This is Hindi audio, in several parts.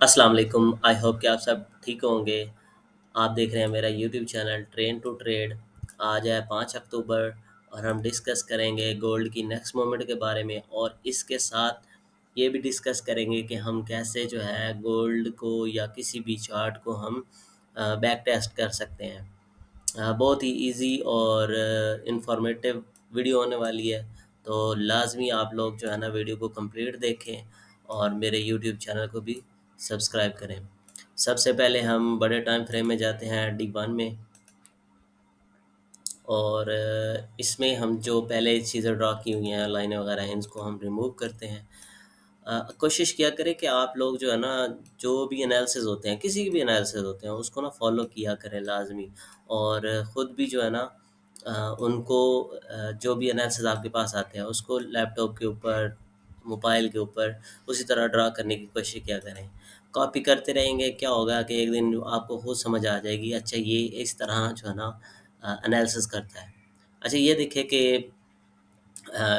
अस्सलाम वालेकुम। आई होप कि आप सब ठीक होंगे। आप देख रहे हैं मेरा YouTube channel train to trade. आज है 5 अक्टूबर और हम डिस्कस करेंगे गोल्ड की नेक्स्ट मोमेंट के बारे में, और इसके साथ ये भी डिस्कस करेंगे कि हम कैसे जो है गोल्ड को या किसी भी चार्ट को हम बैक टेस्ट कर सकते हैं। बहुत ही इजी और इंफॉर्मेटिव वीडियो होने वाली है। तो लाजमी आप लोग जो है ना वीडियो को कंप्लीट देखें और मेरे यूट्यूब चैनल को भी सब्सक्राइब करें। सबसे पहले हम बड़े टाइम फ्रेम में जाते हैं D1 में, और इसमें हम जो पहले चीज़ें ड्रा की हुई हैं लाइनें वगैरह हैं, इनको हम रिमूव करते हैं। कोशिश किया करें कि आप लोग जो है ना जो भी एनालिसिस होते हैं, किसी के भी एनालिसिस होते हैं, उसको ना फॉलो किया करें लाजमी। और ख़ुद भी जो है ना उनको जो भी एनालिसिस आपके पास आते हैं उसको लैपटॉप के ऊपर, मोबाइल के ऊपर उसी तरह ड्रा करने की कोशिश किया करें। कॉपी करते रहेंगे, क्या होगा कि एक दिन आपको खुद समझ आ जाएगी, अच्छा ये इस तरह जो है ना एनालिसिस करता है। अच्छा ये देखिए कि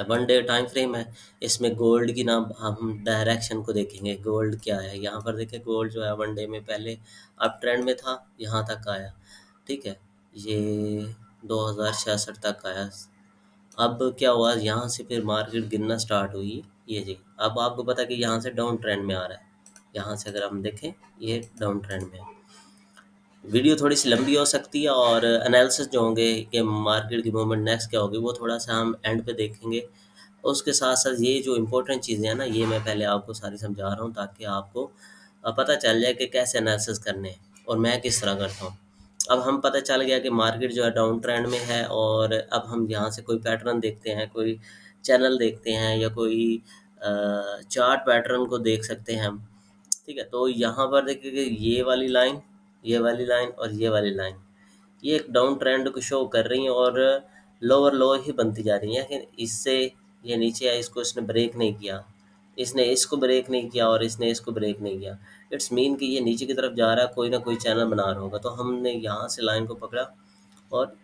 1 डे टाइम फ्रेम है। इसमें गोल्ड की ना हम डायरेक्शन को देखेंगे, गोल्ड क्या है। यहाँ पर देखिए गोल्ड जो है 1 डे में पहले अप ट्रेंड में था, यहाँ तक आया, ठीक है। ये 2066 तक आया। अब क्या हुआ, यहाँ से फिर मार्केट गिरना स्टार्ट हुई। ये जी, अब आपको पता है कि यहाँ से डाउन ट्रेंड में आ रहा है। यहाँ से अगर हम देखें, ये डाउन ट्रेंड में है। वीडियो थोड़ी सी लंबी हो सकती है और एनालिसिस जो होंगे कि मार्केट की मूवमेंट नेक्स्ट क्या होगी, वो थोड़ा सा हम एंड पे देखेंगे। उसके साथ साथ ये जो इम्पोर्टेंट चीज़ें हैं ना, ये मैं पहले आपको सारी समझा रहा हूँ ताकि आपको पता चल जाए कि कैसे एनालिसिस करने हैं और मैं किस तरह करता हूँ। अब हम पता चल गया कि मार्केट जो है डाउन ट्रेंड में है, और अब हम यहाँ से कोई पैटर्न देखते हैं, कोई चैनल देखते हैं, या कोई चार्ट पैटर्न को देख सकते हैं हम, ठीक है। तो यहाँ पर देखिए कि ये वाली लाइन, ये वाली लाइन और ये वाली लाइन, ये एक डाउन ट्रेंड को शो कर रही हैं और लोअर लो ही बनती जा रही हैं। लेकिन इससे ये नीचे है, इसको इसने ब्रेक नहीं किया, इसने इसको ब्रेक नहीं किया और इसने इसको ब्रेक नहीं किया। इट्स मीन कि ये नीचे की तरफ जा रहा है, कोई ना कोई चैनल बना रहा होगा। तो हमने यहाँ से लाइन को पकड़ा और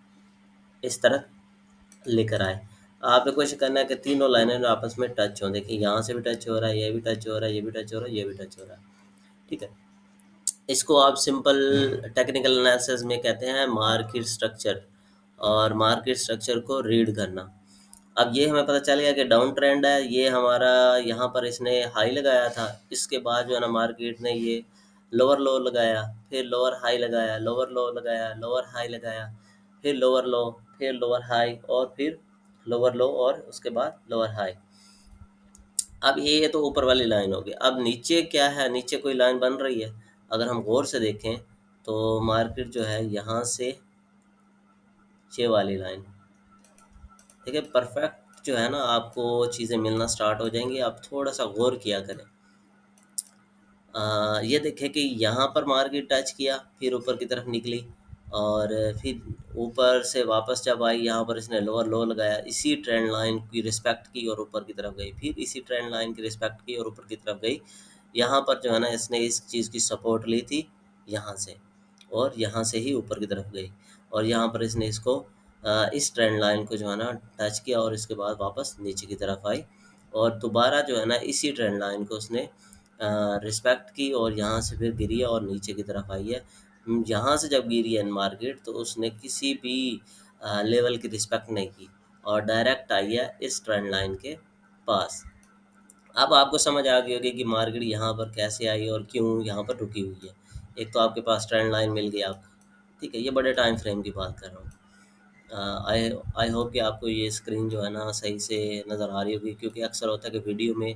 इस तरह लेकर आए। आपने कोशिश करना है कि तीनों लाइनें आपस में टच हों। देखिए यहाँ से भी टच हो रहा है, ये भी टच हो रहा है, ये भी टच हो रहा है, ये भी टच हो रहा है, ठीक है। इसको आप सिंपल टेक्निकल एनालिसिस में कहते हैं मार्केट स्ट्रक्चर, और मार्केट स्ट्रक्चर को रीड करना। अब ये हमें पता चल गया कि डाउन ट्रेंड है, ये हमारा यहाँ पर इसने हाई लगाया था। इसके बाद जो है ना मार्केट ने ये लोअर लो लगाया, फिर लोअर हाई लगाया, लोअर लो लगाया, लोअर हाई लगाया, फिर लोअर लो, फिर लोअर हाई, और फिर लोअर लो, और उसके बाद लोअर हाई। अब ये तो ऊपर वाली लाइन होगी। अब नीचे क्या है, नीचे कोई लाइन बन रही है। अगर हम गौर से देखें तो मार्केट जो है यहाँ से ये वाली लाइन, ठीक है, परफेक्ट जो है ना आपको चीज़ें मिलना स्टार्ट हो जाएंगी। आप थोड़ा सा गौर किया करें। ये देखें कि यहाँ पर मार्केट टच किया, फिर ऊपर की तरफ निकली, और फिर ऊपर से वापस जब आई, यहाँ पर इसने लोअर लो लगाया, इसी ट्रेंड लाइन की रिस्पेक्ट की और ऊपर की तरफ गई, फिर इसी ट्रेंड लाइन की रिस्पेक्ट की और ऊपर की तरफ गई। यहाँ पर जो है ना इसने इस चीज़ की सपोर्ट ली थी यहाँ से, और यहाँ से ही ऊपर की तरफ गई, और यहाँ पर इसने इसको इस ट्रेंड लाइन को जो है ना टच किया, और इसके बाद वापस नीचे की तरफ आई, और दोबारा जो है ना इसी ट्रेंड लाइन को उसने रिस्पेक्ट की, और यहाँ से फिर गिरी है और नीचे की तरफ आई है। यहाँ से जब गिरी है मार्केट, तो उसने किसी भी लेवल की रिस्पेक्ट नहीं की और डायरेक्ट आई है इस ट्रेंड लाइन के पास। अब आपको समझ आ गई होगी कि मार्केट यहाँ पर कैसे आई और क्यों यहाँ पर रुकी हुई है। एक तो आपके पास ट्रेंड लाइन मिल गई आपको, ठीक है। ये बड़े टाइम फ्रेम की बात कर रहा हूँ। आई आई होप कि आपको ये स्क्रीन जो है ना सही से नज़र आ रही होगी, क्योंकि अक्सर होता है कि वीडियो में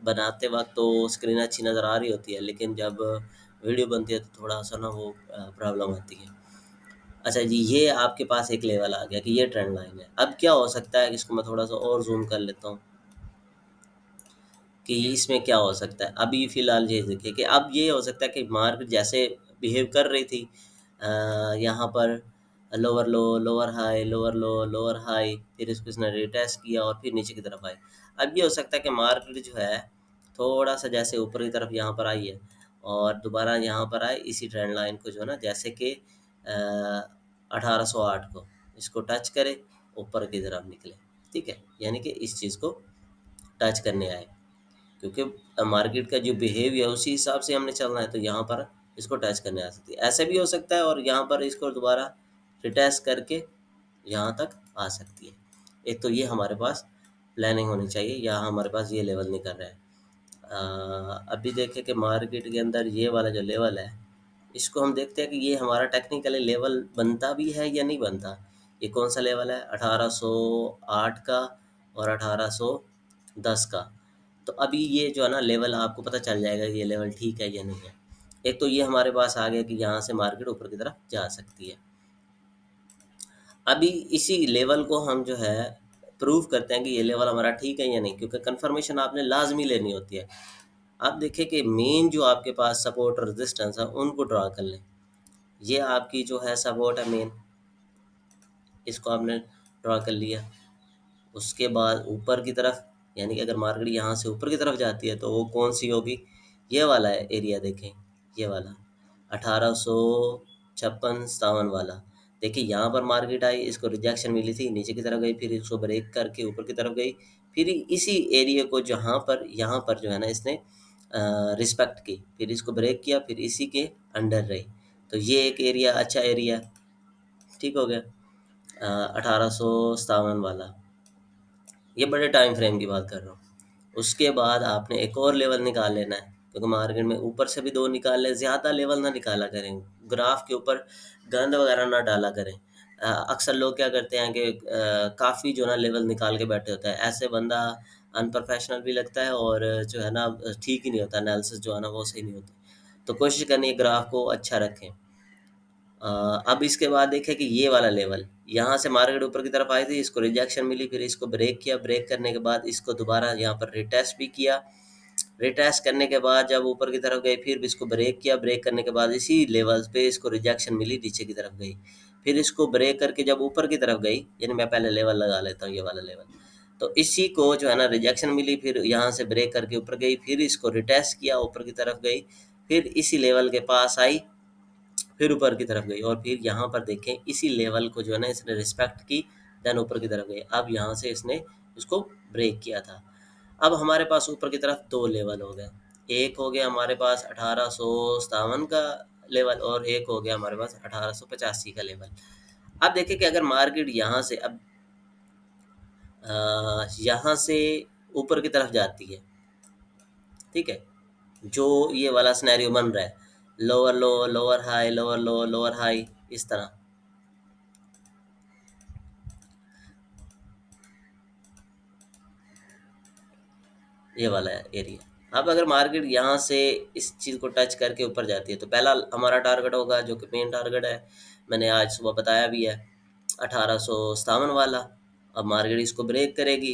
बनाते वक्त तो स्क्रीन अच्छी नज़र आ रही होती है, लेकिन जब वीडियो बनती है तो थोड़ा सा ना वो प्रॉब्लम आती है। अच्छा जी, ये आपके पास एक लेवल आ गया कि ये ट्रेंड लाइन है। अब क्या हो सकता है, इसको मैं थोड़ा सा और जूम कर लेता हूँ कि इसमें क्या हो सकता है। अभी फ़िलहाल ये देखिए कि अब ये हो सकता है कि मार्केट जैसे बिहेव कर रही थी, यहाँ पर लोअर लो, लोअर हाई, लोअर लो, लोअर हाई, फिर इसको इसने रिटेस्ट किया और फिर नीचे की तरफ आई। अब ये हो सकता है कि मार्केट जो है थोड़ा-सा जैसे ऊपर की तरफ यहाँ पर आई है और दोबारा यहाँ पर आए इसी ट्रेंड लाइन को जो है ना, जैसे कि 1808 को इसको टच करे, ऊपर की तरफ निकले, ठीक है? यानी कि इस चीज़ को टच करने आए। क्योंकि मार्केट का जो बिहेवियर है उसी हिसाब से हमने चलना है, तो यहाँ पर इसको टच करने आ सकती है। ऐसे भी हो सकता है और यहाँ पर इसको दोबारा रिटच करके यहाँ तक आ सकती है। एक तो ये हमारे पास प्लानिंग होनी चाहिए, यहाँ हमारे पास ये लेवल नहीं कर रहा है। अभी देखें कि मार्केट के अंदर ये वाला जो लेवल है, इसको हम देखते हैं कि ये हमारा टेक्निकली लेवल बनता भी है या नहीं बनता। ये कौन सा लेवल है? 1808 का और 1810 का। तो अभी ये जो है ना लेवल, आपको पता चल जाएगा कि ये लेवल ठीक है या नहीं है। एक तो ये हमारे पास आ गया कि यहाँ से मार्केट ऊपर की तरफ जा सकती है। अभी इसी लेवल को हम जो है प्रूव करते हैं कि ये लेवल हमारा ठीक है या नहीं, क्योंकि कंफर्मेशन आपने लाजमी लेनी होती है। आप देखें कि मेन जो आपके पास सपोर्ट और रेजिस्टेंस है उनको ड्रा कर लें। ये आपकी जो है सपोर्ट है मेन, इसको आपने ड्रा कर लिया। उसके बाद ऊपर की तरफ, यानी कि अगर मार्केट यहाँ से ऊपर की तरफ जाती है तो वो कौन सी होगी? ये वाला है एरिया, देखें ये वाला 1856-57 वाला। देखिए यहाँ पर मार्केट आई, इसको रिजेक्शन मिली थी, नीचे की तरफ गई, फिर इसको ब्रेक करके ऊपर की तरफ गई, फिर इसी एरिया को जहाँ पर यहाँ पर जो है ना इसने रिस्पेक्ट की, फिर इसको ब्रेक किया, फिर इसी के अंडर रही। तो ये एक एरिया, अच्छा एरिया, ठीक हो गया। 1857 वाला, ये बड़े टाइम फ्रेम की बात कर रहा हूँ। उसके बाद आपने एक और लेवल निकाल लेना है, क्योंकि मार्केट में ऊपर से भी 2 निकाल लें, ज़्यादा लेवल ना निकाला करें, ग्राफ के ऊपर गंद वगैरह ना डाला करें। अक्सर लोग क्या करते हैं कि काफ़ी जो है ना लेवल निकाल के बैठे होता है, ऐसे बंदा अनप्रोफेशनल भी लगता है और जो है ना ठीक ही नहीं होता, एनालिसिस जो है ना वो सही नहीं होती। तो कोशिश करनी है ग्राफ को अच्छा रखें। अ, अब इसके बाद देखें कि ये वाला लेवल, यहाँ से मार्केट ऊपर की तरफ आई थी, इसको रिजेक्शन मिली, फिर इसको ब्रेक किया, ब्रेक करने के बाद इसको दोबारा यहाँ पर रिटेस्ट भी किया। रिटेस्ट करने के बाद जब ऊपर की तरफ गई, फिर इसको ब्रेक किया, ब्रेक करने के बाद इसी लेवल पे इसको रिजेक्शन मिली, नीचे की तरफ गई, फिर इसको ब्रेक करके जब ऊपर की तरफ गई, यानी मैं पहले लेवल लगा लेता हूँ, ये वाला लेवल। तो इसी को जो है ना रिजेक्शन मिली, फिर यहाँ से ब्रेक करके ऊपर गई, फिर इसको रिटेस्ट किया, ऊपर की तरफ गई, फिर इसी लेवल के पास आई, फिर ऊपर की तरफ गई, और फिर यहाँ पर देखें इसी लेवल को जो है ना इसने रिस्पेक्ट की, देन ऊपर की तरफ गई। अब यहाँ से इसने इसको ब्रेक किया था। अब हमारे पास ऊपर की तरफ 2 लेवल हो गए। एक हो गया हमारे पास 1857 का लेवल और एक हो गया हमारे पास 1885 का लेवल। अब देखें कि अगर मार्केट यहाँ से अब यहाँ से ऊपर की तरफ जाती है, ठीक है, जो ये वाला सिनेरियो बन रहा है, लोअर लो, लोअर हाई, लोअर लो, लोअर हाई, इस तरह ये वाला एरिया। अब अगर मार्केट यहाँ से इस चीज़ को टच करके ऊपर जाती है, तो पहला हमारा टारगेट होगा, जो कि मेन टारगेट है, मैंने आज सुबह बताया भी है, 1857 वाला। अब मार्केट इसको ब्रेक करेगी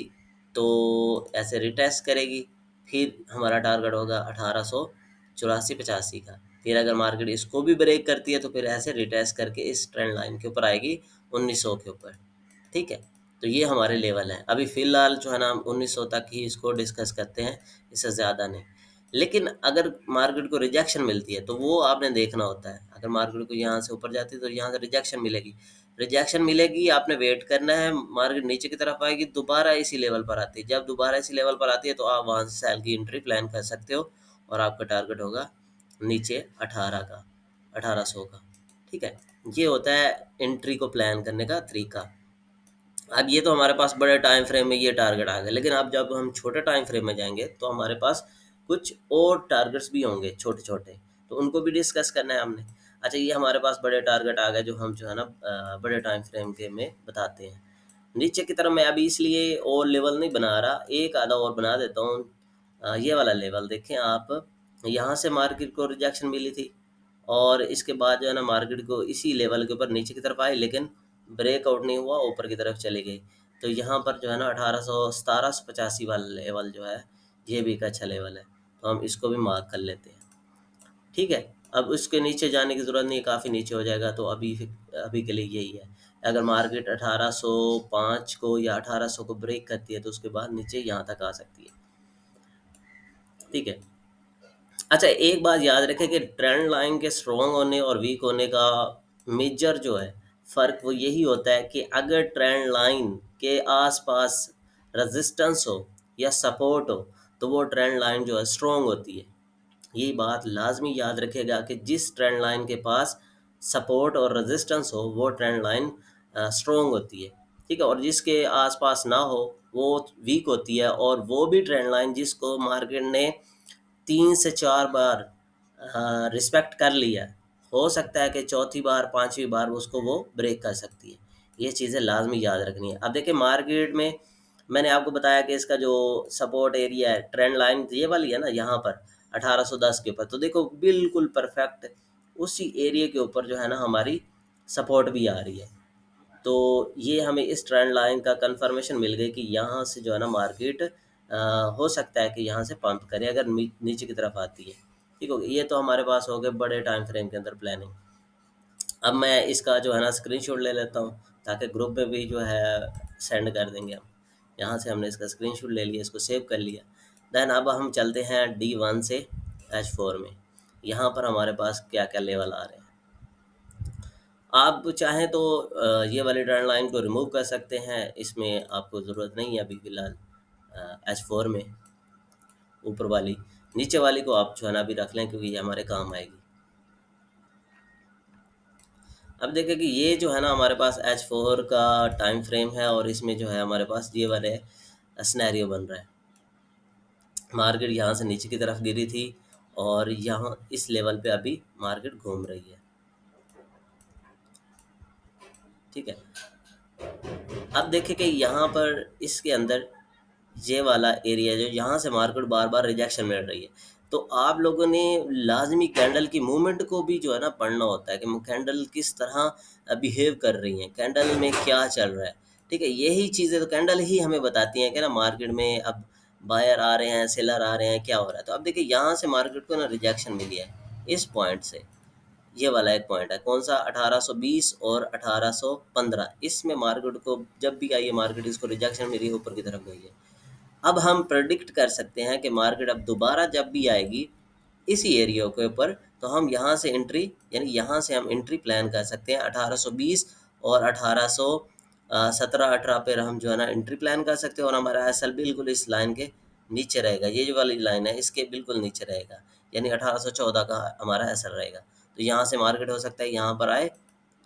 तो ऐसे रिटेस्ट करेगी, फिर हमारा टारगेट होगा 1884-85 का। फिर अगर मार्केट इसको भी ब्रेक करती है तो फिर ऐसे रिटेस्ट करके इस ट्रेंड लाइन के ऊपर आएगी, 1900 के ऊपर, ठीक है। तो ये हमारे लेवल हैं। अभी फ़िलहाल जो है ना हम 1900 तक ही इसको डिस्कस करते हैं, इससे ज़्यादा नहीं। लेकिन अगर मार्केट को रिजेक्शन मिलती है तो वो आपने देखना होता है। अगर मार्केट को यहाँ से ऊपर जाती है तो यहाँ से रिजेक्शन मिलेगी। रिजेक्शन मिलेगी, आपने वेट करना है, मार्केट नीचे की तरफ आएगी, दोबारा इसी लेवल पर आती है। जब दोबारा इसी लेवल पर आती है तो आप वहाँ से सेल की एंट्री प्लान कर सकते हो, और आपका टारगेट होगा नीचे 18 का, 1800 का, ठीक है। ये होता है एंट्री को प्लान करने का तरीका। अब ये तो हमारे पास बड़े टाइम फ्रेम में ये टारगेट आ गए, लेकिन अब जब हम छोटे टाइम फ्रेम में जाएंगे तो हमारे पास कुछ और टारगेट्स भी होंगे छोटे छोटे, तो उनको भी डिस्कस करना है हमने। अच्छा, ये हमारे पास बड़े टारगेट आ गए जो हम जो है ना बड़े टाइम फ्रेम के में बताते हैं। नीचे की तरफ मैं अभी इसलिए और लेवल नहीं बना रहा, एक आधा और बना देता हूँ। ये वाला लेवल देखें आप, यहाँ से मार्केट को रिजेक्शन मिली थी और इसके बाद जो है ना मार्केट को इसी लेवल के ऊपर नीचे की तरफ आई, लेकिन ब्रेकआउट नहीं हुआ, ऊपर की तरफ चली गई। तो यहाँ पर जो है ना 1785 वाला लेवल जो है, ये भी एक अच्छा लेवल है, तो हम इसको भी मार्क कर लेते हैं, ठीक है। अब उसके नीचे जाने की ज़रूरत नहीं, काफ़ी नीचे हो जाएगा, तो अभी के लिए यही है। अगर मार्केट 1805 को या 1800 को ब्रेक करती है तो उसके बाद नीचे यहाँ तक आ सकती है, ठीक है। अच्छा, एक बात याद रखें कि ट्रेंड लाइन के स्ट्रॉन्ग होने और वीक होने का मेजर जो है फ़र्क वो यही होता है कि अगर ट्रेंड लाइन के आसपास रेजिस्टेंस हो या सपोर्ट हो तो वो ट्रेंड लाइन जो है स्ट्रॉन्ग होती है। यही बात लाजमी याद रखिएगा कि जिस ट्रेंड लाइन के पास सपोर्ट और रेजिस्टेंस हो वो ट्रेंड लाइन स्ट्रॉन्ग होती है, ठीक है, और जिसके आसपास ना हो वो वीक होती है। और वो भी ट्रेंड लाइन जिसको मार्केट ने 3 से 4 बार रिस्पेक्ट कर लिया, हो सकता है कि चौथी बार पांचवी बार उसको वो ब्रेक कर सकती है। ये चीज़ें लाजमी याद रखनी है। अब देखिए मार्केट में मैंने आपको बताया कि इसका जो सपोर्ट एरिया है, ट्रेंड लाइन ये वाली है ना, यहाँ पर 1810 के ऊपर, तो देखो बिल्कुल परफेक्ट उसी एरिया के ऊपर जो है ना हमारी सपोर्ट भी आ रही है। तो ये हमें इस ट्रेंड लाइन का कंफर्मेशन मिल गई कि यहाँ से जो है ना मार्केट हो सकता है कि यहाँ से पंप करे अगर नीचे की तरफ आती है। ठीक हो गया, ये तो हमारे पास हो गए बड़े टाइम फ्रेम के अंदर प्लानिंग। अब मैं इसका जो है ना स्क्रीनशॉट ले लेता हूँ ताकि ग्रुप में भी जो है सेंड कर देंगे हम। यहाँ से हमने इसका स्क्रीनशॉट ले लिया, इसको सेव कर लिया। देन अब हम चलते हैं D1 से H4 में। यहाँ पर हमारे पास क्या क्या लेवल आ रहे हैं। आप चाहें तो ये वाली ट्रेंड लाइन को रिमूव कर सकते हैं, इसमें आपको ज़रूरत नहीं है अभी फ़िलहाल। H4 में ऊपर वाली, नीचे वाली को आप जो है ना अभी रख लें क्योंकि ये हमारे काम आएगी। अब देखें कि ये जो है ना हमारे पास H4 का टाइम फ्रेम है और इसमें जो है हमारे पास ये वाले सिनेरियो बन रहा है। मार्केट यहाँ से नीचे की तरफ गिरी थी और यहाँ इस लेवल पे अभी मार्केट घूम रही है, ठीक है। अब देखें कि यहाँ पर इसके अंदर ये वाला एरिया जो यहाँ से मार्केट बार बार रिजेक्शन मिल रही है, तो आप लोगों ने लाजमी कैंडल की मूवमेंट को भी जो है ना पढ़ना होता है कि कैंडल किस तरह बिहेव कर रही हैं, कैंडल में क्या चल रहा है, ठीक है। यही चीज़ें तो कैंडल ही हमें बताती हैं कि ना मार्केट में अब बायर आ रहे हैं, सेलर आ रहे हैं, क्या हो रहा है। तो अब देखिए यहाँ से मार्केट को ना रिजेक्शन मिली है इस पॉइंट से। ये वाला एक पॉइंट है कौन सा, 1820 और 1815, इसमें मार्केट को जब भी आई है मार्केट इसको रिजेक्शन मिली है, ऊपर की तरफ गई है। अब हम प्रेडिक्ट कर सकते हैं कि मार्केट अब दोबारा जब भी आएगी इसी एरिया के ऊपर, तो हम यहाँ से एंट्री, यानी यहाँ से हम एंट्री प्लान कर सकते हैं 1820 और 1817-18 पे हम जो है ना एंट्री प्लान कर सकते हैं। और हमारा एसएल बिल्कुल इस लाइन के नीचे रहेगा, ये जो वाली लाइन है इसके बिल्कुल नीचे रहेगा, यानी 1814 का हमारा एसएल रहेगा। तो यहाँ से मार्केट हो सकता है यहाँ पर आए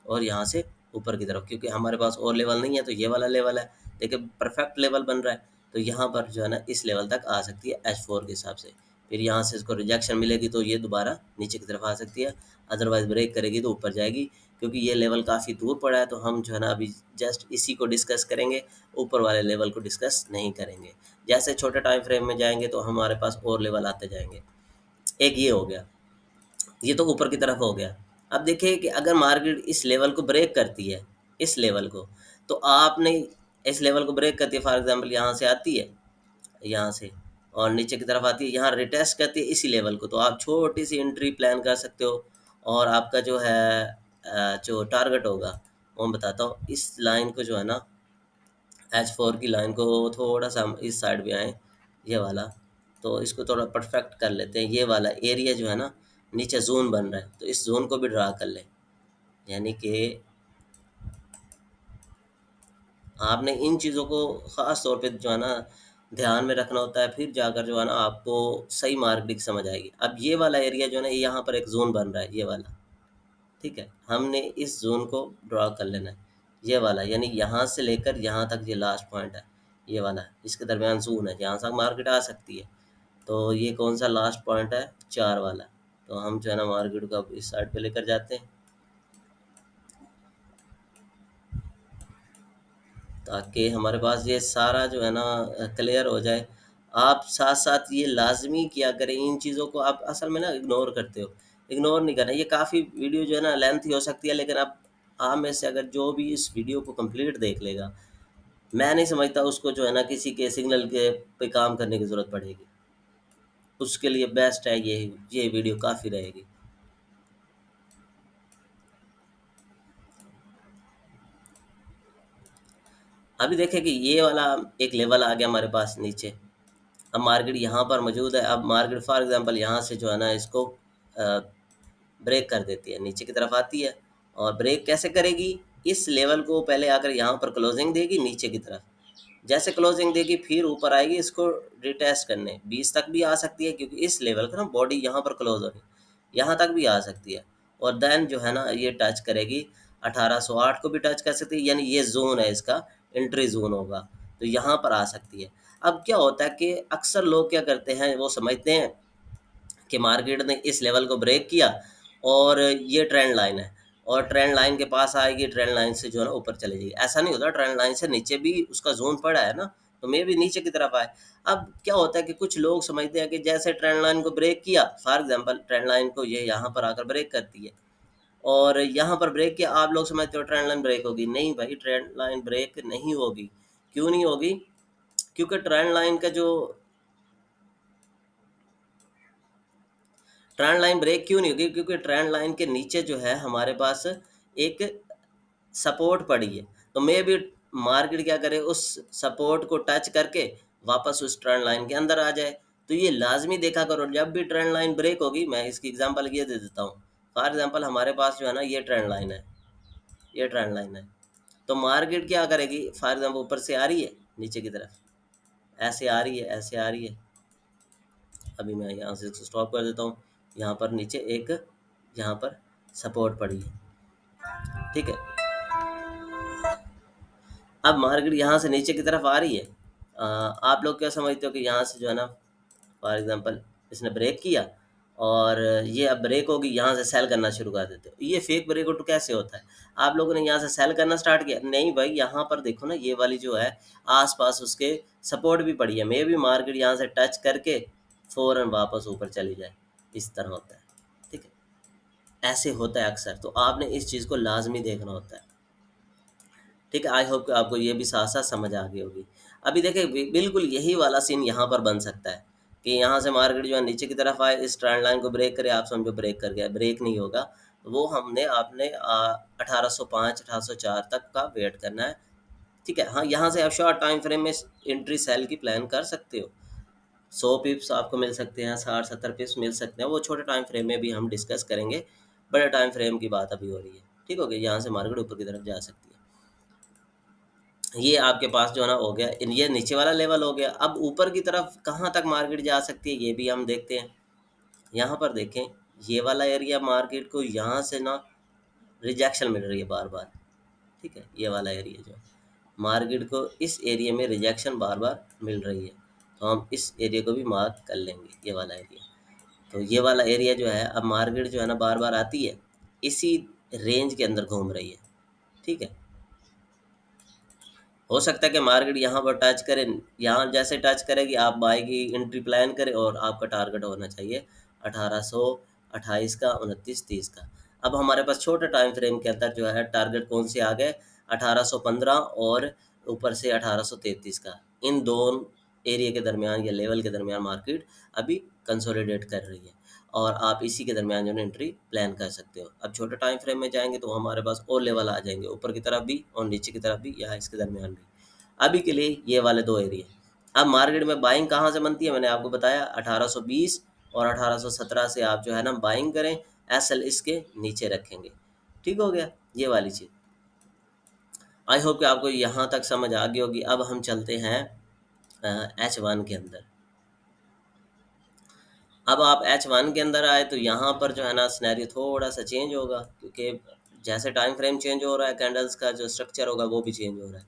और यहाँ से ऊपर की तरफ, क्योंकि हमारे पास और लेवल नहीं है तो ये वाला लेवल है, देखिए परफेक्ट लेवल बन रहा है। तो यहाँ पर जो है ना इस लेवल तक आ सकती है H4 के हिसाब से। फिर यहाँ से इसको रिजेक्शन मिलेगी तो ये दोबारा नीचे की तरफ आ सकती है, अदरवाइज़ ब्रेक करेगी तो ऊपर जाएगी। क्योंकि ये लेवल काफ़ी दूर पड़ा है तो हम जो है ना अभी जस्ट इसी को डिस्कस करेंगे, ऊपर वाले लेवल को डिस्कस नहीं करेंगे। जैसे छोटे टाइम फ्रेम में जाएंगे तो हमारे पास और लेवल आते जाएंगे। एक ये हो गया, ये तो ऊपर की तरफ हो गया। अब देखिए कि अगर मार्केट इस लेवल को ब्रेक करती है, इस लेवल को, तो आपने इस लेवल को ब्रेक करती है, फॉर एग्जांपल यहाँ से आती है, यहाँ से और नीचे की तरफ आती है, यहाँ रिटेस्ट करती है इसी लेवल को, तो आप छोटी सी एंट्री प्लान कर सकते हो। और आपका जो है जो टारगेट होगा वो मैं बताता हूँ, इस लाइन को जो है ना H4 की लाइन को थोड़ा सा हम इस साइड भी आए, ये वाला, तो इसको थोड़ा परफेक्ट कर लेते हैं। ये वाला एरिया जो है ना नीचे जोन बन रहा है तो इस जोन को भी ड्रा कर लें, यानी कि आपने इन चीज़ों को ख़ास तौर पे जो है ना ध्यान में रखना होता है, फिर जाकर जो है ना आपको सही मार्केटिंग समझ आएगी। अब ये वाला एरिया जो है ना यहाँ पर एक जोन बन रहा है, ये वाला, ठीक है, हमने इस जोन को ड्रा कर लेना है, ये वाला, यानी यहाँ से लेकर यहाँ तक ये लास्ट पॉइंट है, ये वाला, इसके दरमियान जोन है, यहाँ से मार्केट आ सकती है। तो ये कौन सा लास्ट पॉइंट है, 4 वाला। तो हम जो है ना मार्केट को अब इस साइड पे लेकर जाते हैं ताकि हमारे पास ये सारा जो है ना क्लियर हो जाए। आप साथ साथ ये लाजमी किया करें, इन चीज़ों को आप असल में ना इग्नोर करते हो, इग्नोर नहीं करना। ये काफ़ी वीडियो जो है ना लेंथी हो सकती है, लेकिन आप में से अगर जो भी इस वीडियो को कंप्लीट देख लेगा, मैं नहीं समझता उसको जो है ना किसी के सिग्नल के पे काम करने की ज़रूरत पड़ेगी। उसके लिए बेस्ट है ये वीडियो काफ़ी रहेगी। अभी देखें कि ये वाला एक लेवल आ गया हमारे पास नीचे। अब मार्केट यहाँ पर मौजूद है, अब मार्केट फॉर एग्जांपल यहाँ से जो है ना इसको ब्रेक कर देती है, नीचे की तरफ आती है। और ब्रेक कैसे करेगी, इस लेवल को पहले आकर यहाँ पर क्लोजिंग देगी नीचे की तरफ, जैसे क्लोजिंग देगी फिर ऊपर आएगी इसको रिटेस्ट करने, 20 तक भी आ सकती है क्योंकि इस लेवल का ना बॉडी यहाँ पर क्लोज हो रही है, यहाँ तक भी आ सकती है। और देन जो है ना ये टच करेगी 1808 को भी टच कर सकती है, यानी ये जोन है इसका, एंट्री जोन होगा, तो यहाँ पर आ सकती है। अब क्या होता है कि अक्सर लोग क्या करते हैं, वो समझते हैं कि मार्केट ने इस लेवल को ब्रेक किया और ये ट्रेंड लाइन है और ट्रेंड लाइन के पास आएगी, ट्रेंड लाइन से जो है ना ऊपर चली जाएगी। ऐसा नहीं होता, ट्रेंड लाइन से नीचे भी उसका जोन पड़ा है ना, तो मे भी नीचे की तरफ आए। अब क्या होता है कि कुछ लोग समझते हैं कि जैसे ट्रेंड लाइन को ब्रेक किया, फॉर एग्जांपल ट्रेंड लाइन को ये यहाँ पर आकर ब्रेक करती है और यहाँ पर ब्रेक किया, आप लोग समझते हो ट्रेंड लाइन ब्रेक होगी। नहीं भाई, ट्रेंड लाइन ब्रेक नहीं होगी। क्यों नहीं होगी? क्योंकि ट्रेंड लाइन ब्रेक क्यों नहीं होगी? क्योंकि ट्रेंड लाइन के नीचे जो है हमारे पास एक सपोर्ट पड़ी है, तो मे भी मार्केट क्या करे, उस सपोर्ट को टच करके वापस उस ट्रेंड लाइन के अंदर आ जाए। तो ये लाजमी देखा करो, जब भी ट्रेंड लाइन ब्रेक होगी, मैं इसकी एग्जांपल ये दे देता हूँ। फॉर एग्जांपल हमारे पास जो है ना ये ट्रेंड लाइन है, ये ट्रेंड लाइन है, तो मार्केट क्या करेगी, फॉर एग्जांपल ऊपर से आ रही है नीचे की तरफ, ऐसे आ रही है, ऐसे आ रही है। अभी मैं यहाँ से स्टॉप कर देता हूँ। यहाँ पर नीचे एक, यहाँ पर सपोर्ट पड़ी है, ठीक है। अब मार्केट यहाँ से नीचे की तरफ आ रही है। आप लोग क्या समझते हो कि यहाँ से जो है ना, फॉर एग्जांपल इसने ब्रेक किया और ये अब ब्रेक होगी, यहाँ से सेल करना शुरू कर देते हो। ये फेक ब्रेकआउट कैसे होता है? आप लोगों ने यहाँ से सेल करना स्टार्ट किया, नहीं भाई, यहाँ पर देखो ना, ये वाली जो है आसपास उसके सपोर्ट भी पड़ी है, मे भी मार्केट यहाँ से टच करके फ़ौरन वापस ऊपर चली जाए। इस तरह होता है, ठीक है, ऐसे होता है अक्सर, तो आपने इस चीज़ को लाजमी देखना होता है, ठीक है। आई होप कि आपको ये भी साथ साथ समझ आ गई होगी। अभी देखिए बिल्कुल यही वाला सीन यहाँ पर बन सकता है कि यहाँ से मार्केट जो है नीचे की तरफ आए, इस ट्रेंड लाइन को ब्रेक करे, आप समझो ब्रेक कर गया, ब्रेक नहीं होगा। वो हमने आपने 1805 1804 तक का वेट करना है, ठीक है। हाँ, यहाँ से आप शॉर्ट टाइम फ्रेम में एंट्री सेल की प्लान कर सकते हो। 100 पिप्स आपको मिल सकते हैं, 60 70 पिप्स मिल सकते हैं, वो छोटे टाइम फ्रेम में भी हम डिस्कस करेंगे। बड़े टाइम फ्रेम की बात अभी हो रही है, ठीक हो गया। यहाँ से मार्केट ऊपर की तरफ जा सकती है। ये आपके पास जो है ना हो गया, ये नीचे वाला लेवल हो गया। अब ऊपर की तरफ कहाँ तक मार्केट जा सकती है ये भी हम देखते हैं। यहाँ पर देखें, ये वाला एरिया मार्केट को यहाँ से ना रिजेक्शन मिल रही है बार बार, ठीक है। ये वाला एरिया जो है मार्केट को, इस एरिया में रिजेक्शन बार बार मिल रही है, तो हम इस एरिया को भी मार्क कर लेंगे, ये वाला एरिया। तो ये वाला एरिया जो है, अब मार्केट जो है ना बार बार आती है, इसी रेंज के अंदर घूम रही है, ठीक है। हो सकता है कि मार्केट यहाँ पर टच करे, यहाँ जैसे टच करेगी आप बाई की एंट्री प्लान करें और आपका टारगेट होना चाहिए 1828 का, 29 30 का। अब हमारे पास छोटे टाइम फ्रेम के अंदर जो है टारगेट कौन से आ गए, 1815 और ऊपर से 1833 का। इन दोनों एरिया के दरमियान या लेवल के दरमियान मार्केट अभी कंसोलिडेट कर रही है और आप इसी के दरमियान जो है एंट्री प्लान कर सकते हो। अब छोटे टाइम फ्रेम में जाएंगे तो हमारे पास और लेवल आ जाएंगे, ऊपर की तरफ भी और नीचे की तरफ भी, या इसके दरमियान भी। अभी के लिए ये वाले दो एरिया। अब मार्केट में बाइंग कहाँ से बनती है, मैंने आपको बताया 1820 और 1817 से आप जो है ना बाइंग करें, एसएल इसके नीचे रखेंगे, ठीक हो गया ये वाली चीज़। आई होप कि आपको यहाँ तक समझ आ गई होगी। अब हम चलते हैं H1 के अंदर। अब आप H1 के अंदर आए तो यहाँ पर जो है ना सिनेरियो थोड़ा सा चेंज होगा, क्योंकि जैसे टाइम फ्रेम चेंज हो रहा है, कैंडल्स का जो स्ट्रक्चर होगा वो भी चेंज हो रहा है।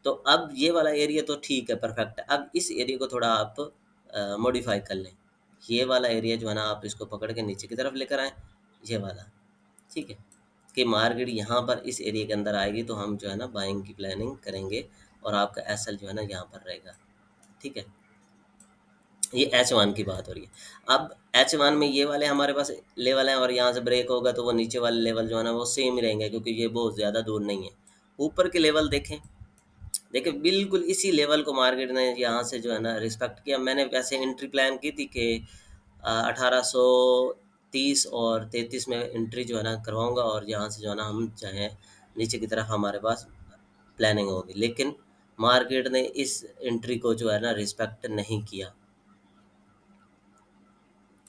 तो अब ये वाला एरिया तो ठीक है, परफेक्ट है। अब इस एरिया को थोड़ा आप मॉडिफाई कर लें। ये वाला एरिया जो है ना, आप इसको पकड़ के नीचे की तरफ लेकर आएँ, ये वाला, ठीक है। कि मार्केट यहाँ पर इस एरिया के अंदर आएगी तो हम जो है ना बाइंग की प्लानिंग करेंगे और आपका एसएल जो है ना यहाँ पर रहेगा, ठीक है। ये H1 की बात हो रही है। अब H1 में ये वाले हमारे पास लेवल हैं और यहाँ से ब्रेक होगा तो वो नीचे वाले लेवल जो है ना वो सेम ही रहेंगे, क्योंकि ये बहुत ज़्यादा दूर नहीं है। ऊपर के लेवल देखें, देखिए बिल्कुल इसी लेवल को मार्केट ने यहाँ से जो है ना रिस्पेक्ट किया। मैंने वैसे एंट्री प्लान की थी कि 1830 और 33 में एंट्री जो है ना करवाऊँगा और यहाँ से जो है ना हम चाहें नीचे की तरफ हमारे पास प्लानिंग होगी, लेकिन मार्केट ने इस एंट्री को जो है ना रिस्पेक्ट नहीं किया।